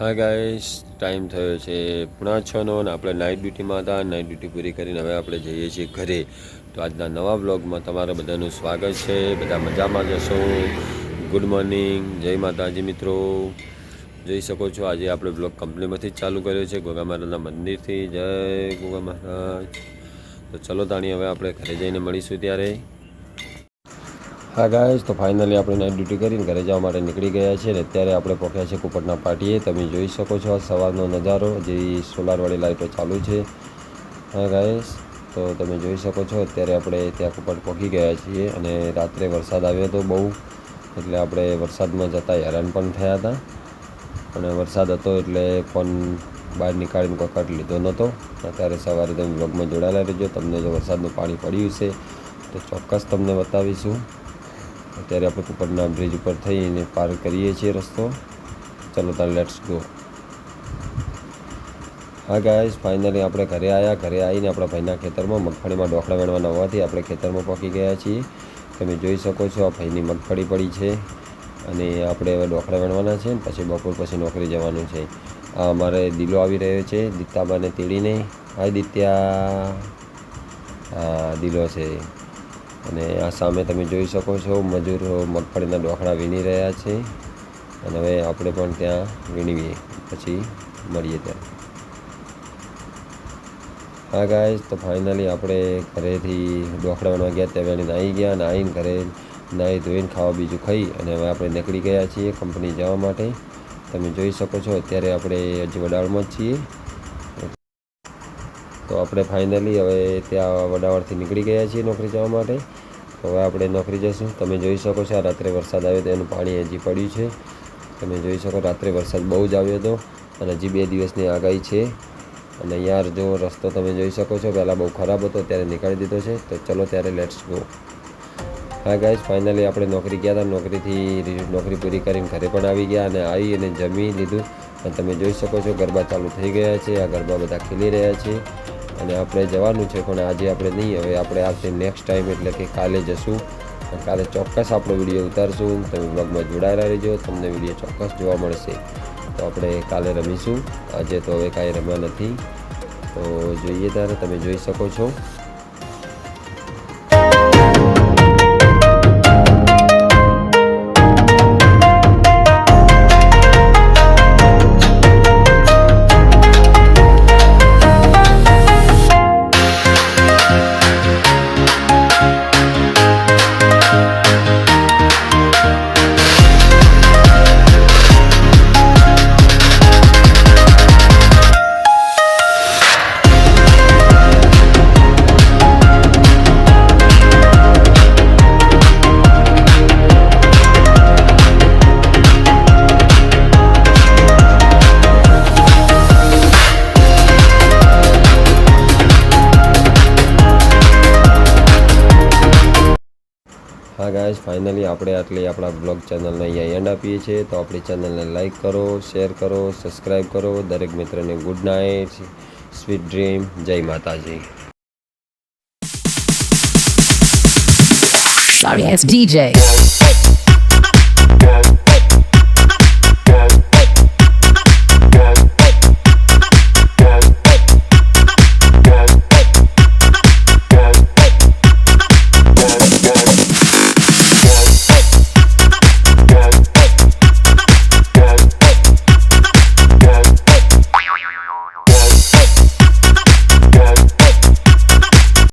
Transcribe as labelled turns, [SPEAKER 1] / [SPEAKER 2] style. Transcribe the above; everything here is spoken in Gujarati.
[SPEAKER 1] હા ગાઈસ, ટાઈમ થયો છે 6:30નો અને આપણે નાઇટ ડ્યુટીમાં હતા. નાઇટ ડ્યુટી પૂરી કરીને હવે આપણે જઈએ છીએ ઘરે. તો આજના નવા બ્લોગમાં તમારા બધાનું સ્વાગત છે. બધા મજામાં જશો. ગુડ મોર્નિંગ, જય માતાજી મિત્રો. જોઈ શકો છો આજે આપણે બ્લોગ કંપનીમાંથી જ ચાલુ કર્યો છે, ગોગા મહારાજના મંદિરથી. જય ગોગા મહારાજ. તો ચલો તાણી હવે આપણે ઘરે જઈને મળીશું ત્યારે. હા ગાઈસ, તો ફાઇનલી આપણે નાઇટ ડ્યુટી કરીને ઘરે જવા માટે નીકળી ગયા છીએ ને અત્યારે આપણે પહોંચ્યા છે કુપટના પાટીએ. તમે જોઈ શકો છો આ સવારનો નજારો, જે સોલારવાળી લાઇટો ચાલુ છે. હા ગાઈસ, તો તમે જોઈ શકો છો અત્યારે આપણે ત્યાં કુપટ પહોંચી ગયા છીએ અને રાત્રે વરસાદ આવ્યો હતો બહુ, એટલે આપણે વરસાદમાં જતાં હેરાન પણ થયા હતા. અને વરસાદ હતો એટલે ફોન બહાર નીકાળીને કોઈ કટ લીધો નહોતો. અત્યારે સવારે તમે બ્લોગમાં જોડાયેલા રહેજો. તમને જો વરસાદનું પાણી પડ્યું છે તો ચોક્કસ તમને બતાવીશું. અત્યારે આપણે કુપટના બ્રિજ ઉપર થઈને પાર કરીએ છીએ રસ્તો. ચલો તાર લેટ્સ ગો. હા ગાઈસ, ફાઇનલી આપણે ઘરે આવ્યા. ઘરે આવીને આપણા ભાઈના ખેતરમાં મગફળીમાં ડોખલા વેણવાના હોવાથી આપણે ખેતરમાં પહોંચી ગયા છીએ. તમે જોઈ શકો છો આ ભાઈની મગફળી પડી છે અને આપણે હવે ડોખલા વેણવાના છે ને પછી બપોર પછી નોકરી જવાનું છે. આ અમારે દિલો આવી રહ્યો છે દિત્યાબાને તેડીને. હાય દિત્યા. હા, દિલો છે. અને આ સામે તમે જોઈ શકો છો મજૂરો મગફળીના ડોખડા વીણી રહ્યા છે અને હવે આપણે પણ ત્યાં વીણીએ પછી મળીએ ત્યાં. હા ગાઈસ, તો ફાઇનલી આપણે ઘરેથી ડોખડા વીણવા ગયા ત્યાં વીણીને આવી ગયા અને આવીને ઘરે નાહી ધોઈને ખાવા બીજું ખાઈ અને હવે આપણે નીકળી ગયા છીએ કંપની જવા માટે. તમે જોઈ શકો છો અત્યારે આપણે હજી વડાળમાં જ છીએ. તો આપણે ફાઇનલી હવે ત્યાં વડાવળથી નીકળી ગયા છીએ નોકરી જવા માટે. તો હવે આપણે નોકરી જઈશું. તમે જોઈ શકો છો આ રાત્રે વરસાદ આવ્યો તો એનું પાણી હજી પડ્યું છે. તમે જોઈ શકો રાત્રે વરસાદ બહુ જ આવ્યો હતો અને હજી 2 દિવસની આગાહી છે. અને યાર જો રસ્તો તમે જોઈ શકો છો પહેલાં બહુ ખરાબ હતો, ત્યારે નીકાળી દીધો છે. તો ચલો ત્યારે લેટ્સ ગો. હા ગાઈસ, ફાઇનલી આપણે નોકરી ગયા હતા. નોકરી પૂરી કરીને ઘરે પણ આવી ગયા અને આવી અને જમી લીધું. અને તમે જોઈ શકો છો ગરબા ચાલુ થઈ ગયા છે. આ ગરબા બધા ખીલી રહ્યા છે અને આપણે જવાનું છે પણ આજે આપણે નહીં. હવે આપણે આવશે નેક્સ્ટ ટાઈમ એટલે કે કાલે જશું. કાલે ચોક્કસ આપણો વિડીયો ઉતારશું. તમે બ્લોગમાં જોડાયેલા રહેજો, તમને વિડીયો ચોક્કસ જોવા મળશે. તો આપણે કાલે રમીશું. આજે તો હવે કાંઈ રમ્યા નથી. તો જોઈએ ત્યારે તમે જોઈ શકો છો. હા ગાઈસ, ફાઇનલી આપણે આટલી આપણા બ્લોગ ચેનલને અહીંયા એન્ડ આપીએ છીએ. તો આપણી ચેનલને લાઇક કરો, શેર કરો, સબસ્ક્રાઈબ કરો. દરેક મિત્રને ગુડ નાઇટ, સ્વીટ ડ્રીમ. જય માતાજી.
[SPEAKER 2] Sorry, it's DJ.